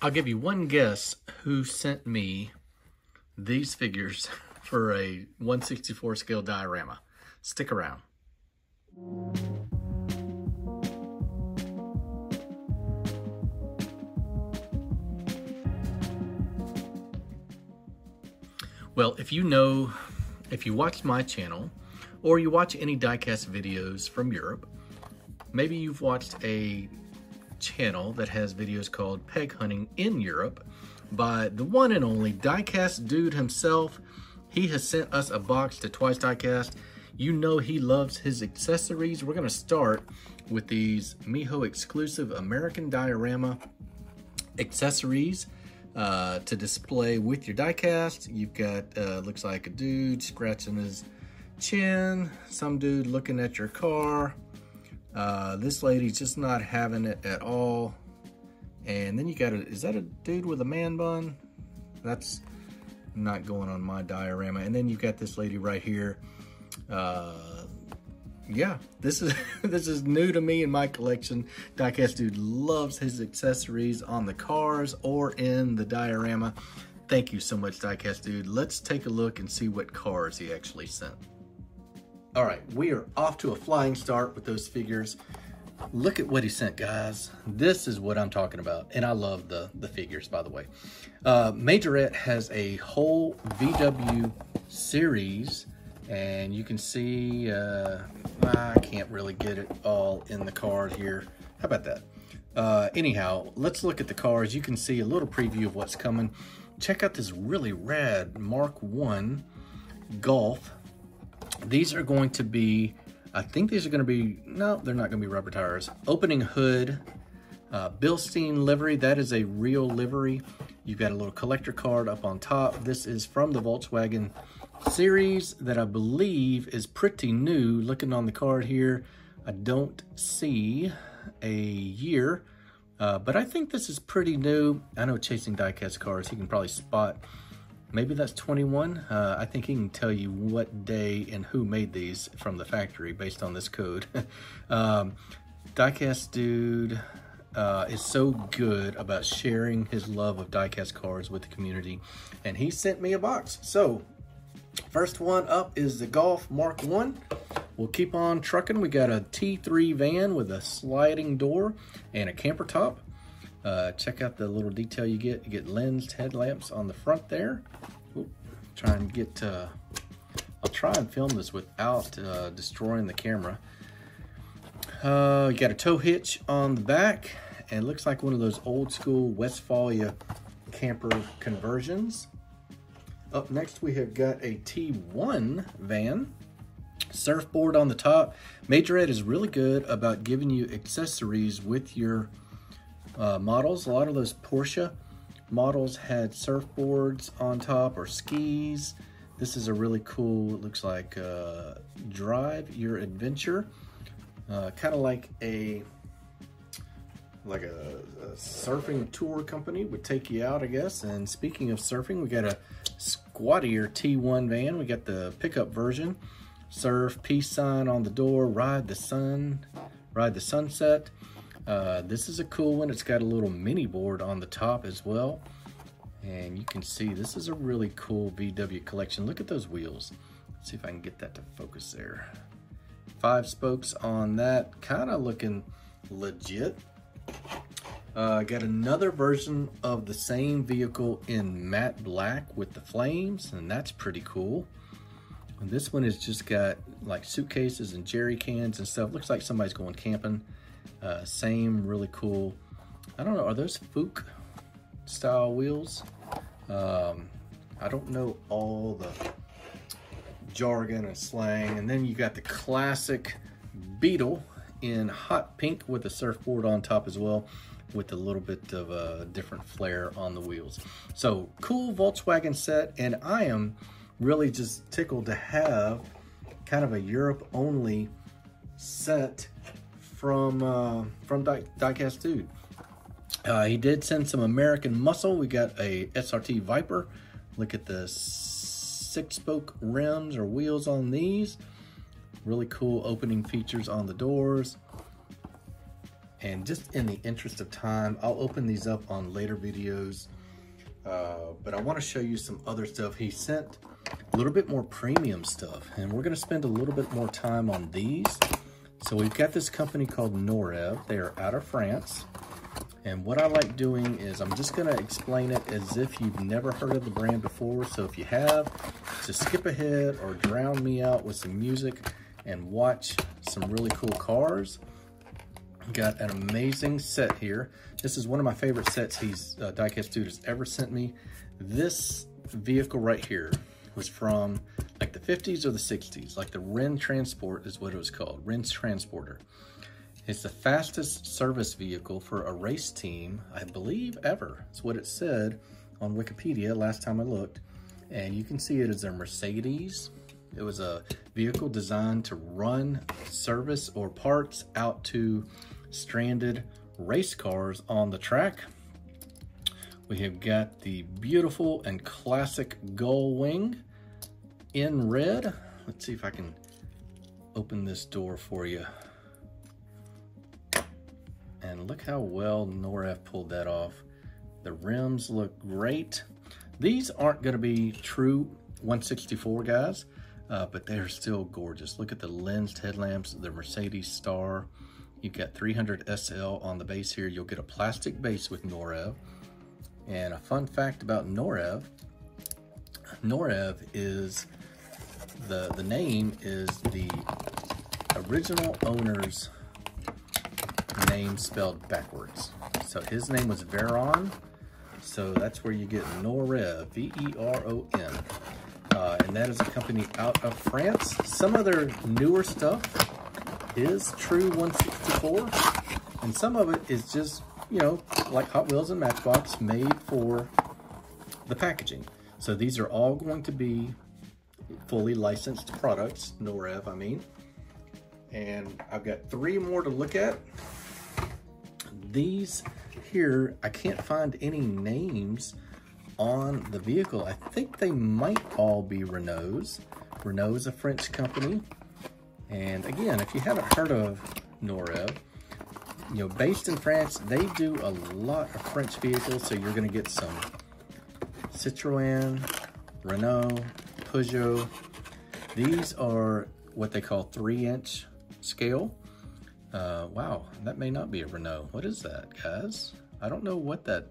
I'll give you one guess who sent me these figures for a 1/64 scale diorama. Stick around. Well, if you watch my channel or you watch any diecast videos from Europe, maybe you've watched a channel that has videos called Peg Hunting in Europe by the one and only diecast dude himself. He has sent us a box to TWYCE Diecast. You know he loves his accessories. We're gonna start with these Miho exclusive American diorama accessories to display with your diecast. You've got, looks like a dude scratching his chin, some dude looking at your car. This lady's just not having it at all. And then you got is that a dude with a man bun? That's not going on my diorama. And then you've got this lady right here. Yeah, this is this is new to me in my collection. Diecast dude loves his accessories on the cars or in the diorama. Thank you so much, Diecast dude. Let's take a look and see what cars he actually sent. All right, we are off to a flying start with those figures. Look at what he sent, guys. This is what I'm talking about, and I love the figures, by the way. Majorette has a whole VW series, and you can see, I can't really get it all in the card here. How about that? Anyhow, let's look at the cars. You can see a little preview of what's coming. Check out this really rad Mark I Golf. These are going to be, I think these are going to be, no, they're not going to be rubber tires. Opening hood, Bilstein livery. That is a real livery. You've got a little collector card up on top. This is from the Volkswagen series that I believe is pretty new. Looking on the card here, I don't see a year, but I think this is pretty new. I know Chasing Diecast cars, he can probably spot. Maybe that's 21. I think he can tell you what day and who made these from the factory based on this code. Diecast dude is so good about sharing his love of diecast cars with the community, and he sent me a box. So first one up is the Golf Mark I. We'll keep on trucking. We got a T3 van with a sliding door and a camper top. Check out the little detail you get. You get lensed headlamps on the front there. Oop, try and get, I'll try and film this without destroying the camera. You got a tow hitch on the back, and it looks like one of those old school Westphalia camper conversions. Up next, we have got a T1 van. Surfboard on the top. Majorette is really good about giving you accessories with your models. A lot of those Porsche models had surfboards on top or skis. This is a really cool, it looks like Drive Your Adventure. Kind of like a surfing tour company would take you out, I guess. And speaking of surfing, we got a squattier T1 van. We got the pickup version. Surf, peace sign on the door, ride the sunset. This is a cool one. It's got a little mini board on the top as well. And you can see this is a really cool VW collection. Look at those wheels. Let's see if I can get that to focus there. 5 spokes on that, kind of looking legit. Got another version of the same vehicle in matte black with the flames, and that's pretty cool. And this one has just got like suitcases and jerry cans and stuff. Looks like somebody's going camping. Same really cool, I don't know, are those Fuchs style wheels? I don't know all the jargon and slang. And then you got the classic Beetle in hot pink with a surfboard on top as well, with a little bit of a different flair on the wheels. So cool Volkswagen set, and I am really just tickled to have kind of a Europe only set from Diecast Dude. He did send some American muscle. We got a SRT Viper. Look at the 6-spoke rims or wheels on these. Really cool opening features on the doors. And just in the interest of time, I'll open these up on later videos. But I want to show you some other stuff. He sent a little bit more premium stuff, and we're going to spend a little bit more time on these. So we've got this company called Norev. They are out of France. And what I like doing is I'm just going to explain it as if you've never heard of the brand before. So if you have, just skip ahead or drown me out with some music and watch some really cool cars. Got an amazing set here. This is one of my favorite sets Diecast Dude has ever sent me. This vehicle right here was from like the 50s or the 60s, like the Ren Transport is what it was called, Ren's Transporter. It's the fastest service vehicle for a race team, I believe, ever. That's what it said on Wikipedia last time I looked. And you can see it as a Mercedes. It was a vehicle designed to run service or parts out to stranded race cars on the track. We have got the beautiful and classic gull wing in red. Let's see if I can open this door for you. And look how well Norev pulled that off. The rims look great. These aren't going to be true 164 guys, but they're still gorgeous. Look at the lensed headlamps, the Mercedes star. You've got 300 SL on the base here. You'll get a plastic base with Norev. And a fun fact about Norev is the name is the original owner's name spelled backwards. So his name was Veron, so that's where you get Norev, V-E-R-O-N. And that is a company out of France. Some of their newer stuff is true 164, and some of it is just, you know, like Hot Wheels and Matchbox, made for the packaging. So these are all going to be fully licensed products, Norev, I mean. And I've got 3 more to look at. These here, I can't find any names on the vehicle. I think they might all be Renault's. Renault is a French company. And again, if you haven't heard of Norev, you know, based in France, they do a lot of French vehicles. So you're going to get some Citroën, Renault, Peugeot. These are what they call 3-inch scale. Wow, that may not be a Renault. What is that, guys? I don't know what that,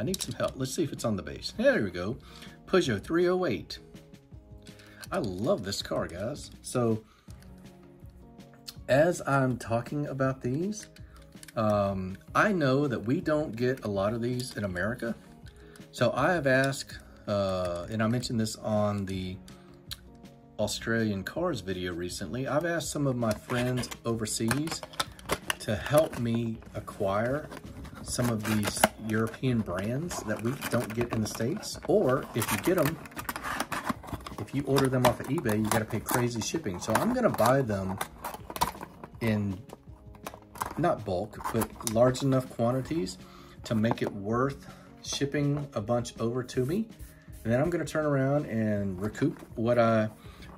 I need some help. Let's see if it's on the base. There we go. Peugeot 308. I love this car, guys. So as I'm talking about these, I know that we don't get a lot of these in America. So I have asked, and I mentioned this on the Australian cars video recently, I've asked some of my friends overseas to help me acquire some of these European brands that we don't get in the States. Or if you get them, if you order them off of eBay, you got to pay crazy shipping. So I'm going to buy them in not bulk, but large enough quantities to make it worth shipping a bunch over to me. And then I'm going to turn around and recoup what I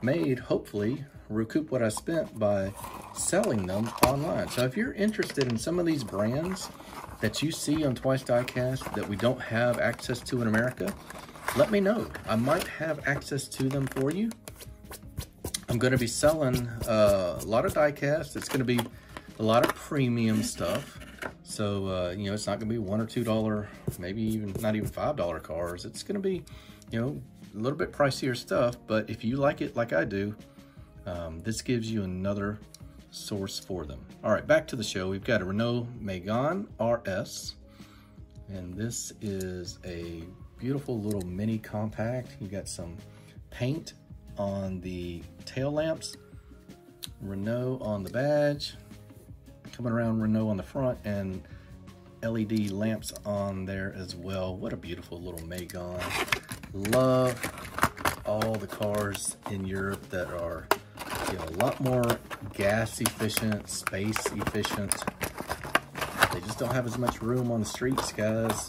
made, hopefully recoup what I spent by selling them online. So if you're interested in some of these brands that you see on TWYCE Diecast that we don't have access to in America, let me know. I might have access to them for you. I'm going to be selling a lot of diecast. It's going to be a lot of premium stuff. So, you know, it's not going to be $1 or $2, maybe even not even $5 cars. It's going to be, you know, a little bit pricier stuff. But if you like it like I do, this gives you another source for them. All right, back to the show. We've got a Renault Megane RS, and this is a beautiful little mini compact. You got some paint on the tail lamps, Renault on the badge, coming around Renault on the front, and LED lamps on there as well. What a beautiful little Megane. Love all the cars in Europe that are, you know, a lot more gas efficient, space efficient. They just don't have as much room on the streets, guys.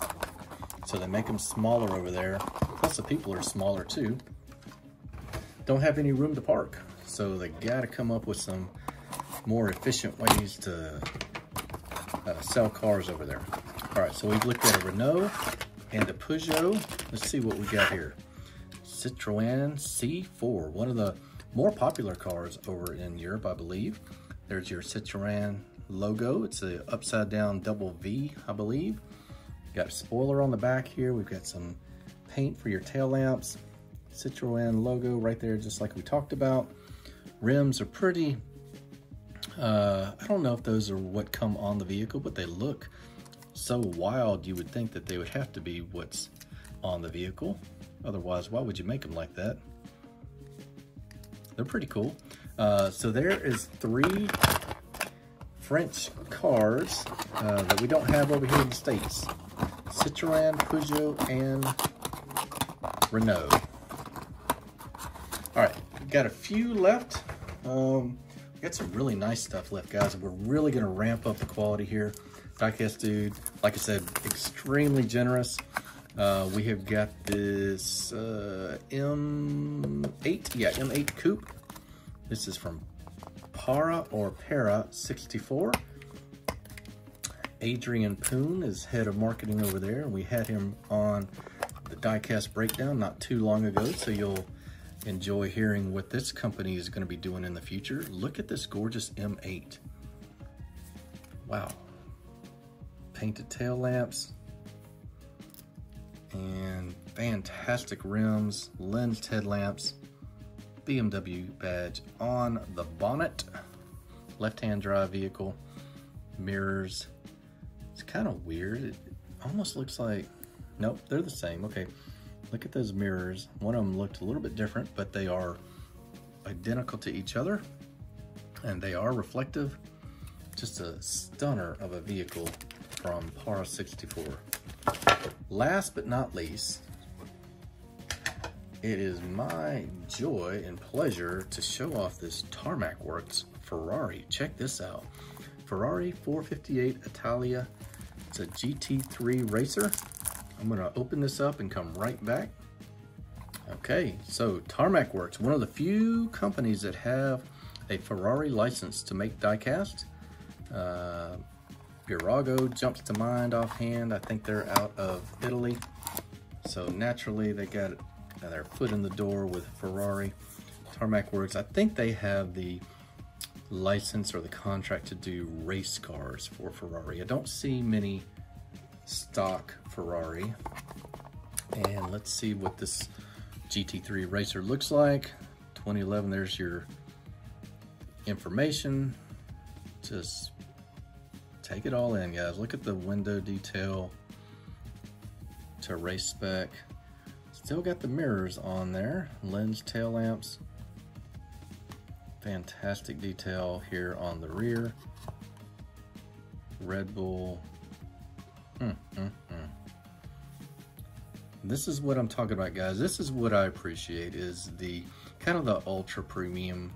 So they make them smaller over there. Plus the people are smaller too. Don't have any room to park. So they gotta come up with some more efficient ways to sell cars over there. All right, so we've looked at a Renault and a Peugeot. Let's see what we got here. Citroën C4, one of the more popular cars over in Europe, I believe. There's your Citroën logo. It's a upside down double V, I believe. Got a spoiler on the back here. We've got some paint for your tail lamps. Citroën logo right there, just like we talked about. Rims are pretty, I don't know if those are what come on the vehicle, but they look so wild, you would think that they would have to be what's on the vehicle. Otherwise, why would you make them like that? They're pretty cool. So there is 3 French cars that we don't have over here in the States. Citroën, Peugeot, and Renault. All right, we've got a few left. We got some really nice stuff left, guys. We're really gonna ramp up the quality here. Diecast Dude, like I said, extremely generous. We have got this M8, yeah, M8 Coupe. This is from Para 64. Adrian Poon is head of marketing over there. We had him on the Diecast Breakdown not too long ago, so you'll enjoy hearing what this company is going to be doing in the future. Look at this gorgeous M8. Wow. Painted tail lamps and fantastic rims, lensed headlamps, BMW badge on the bonnet, left-hand drive vehicle, mirrors. It's kind of weird. It almost looks like, nope, they're the same. Okay, look at those mirrors. One of them looked a little bit different, but they are identical to each other, and they are reflective. Just a stunner of a vehicle from Para 64. Last but not least, it is my joy and pleasure to show off this Tarmac Works Ferrari. Check this out. Ferrari 458 Italia. It's a GT3 racer. I'm gonna open this up and come right back. Okay, so Tarmac Works, one of the few companies that have a Ferrari license to make diecast. Birago jumps to mind offhand. I think they're out of Italy. So naturally they got their foot in the door with Ferrari. Tarmac Works, I think they have the license or the contract to do race cars for Ferrari. I don't see many stock Ferrari. And let's see what this GT3 racer looks like. 2011, there's your information. Just take it all in, guys. Look at the window detail to race spec. Still got the mirrors on there. Lens tail lamps. Fantastic detail here on the rear. Red Bull. This is what I'm talking about, guys. This is what I appreciate, is the kind of the ultra premium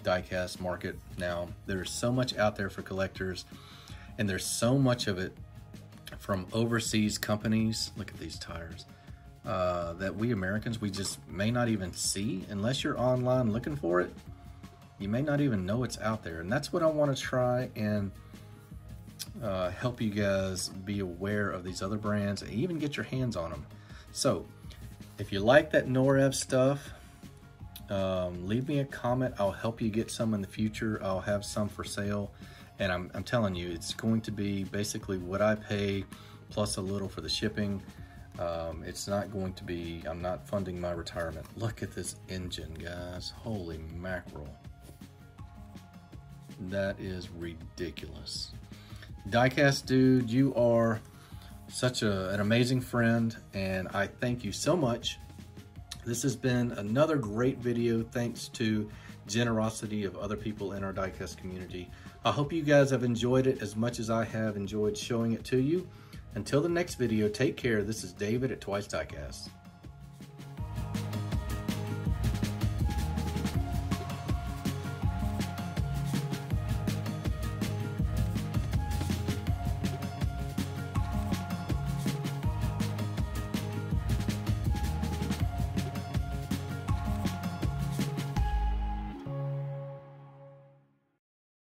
diecast market now. There's so much out there for collectors, and there's so much of it from overseas companies. Look at these tires. That we Americans, we just may not even see unless you're online looking for it. You may not even know it's out there, and that's what I want to try and help you guys be aware of these other brands and even get your hands on them. So if you like that Norev stuff, leave me a comment. I'll help you get some in the future. I'll have some for sale, and I'm telling you, it's going to be basically what I pay plus a little for the shipping. It's not going to be, I'm not funding my retirement. Look at this engine, guys. Holy mackerel. That is ridiculous. Diecast Dude, you are such an amazing friend, and I thank you so much. This has been another great video thanks to generosity of other people in our diecast community. I hope you guys have enjoyed it as much as I have enjoyed showing it to you. Until the next video, take care. This is David at TWYCE Diecast.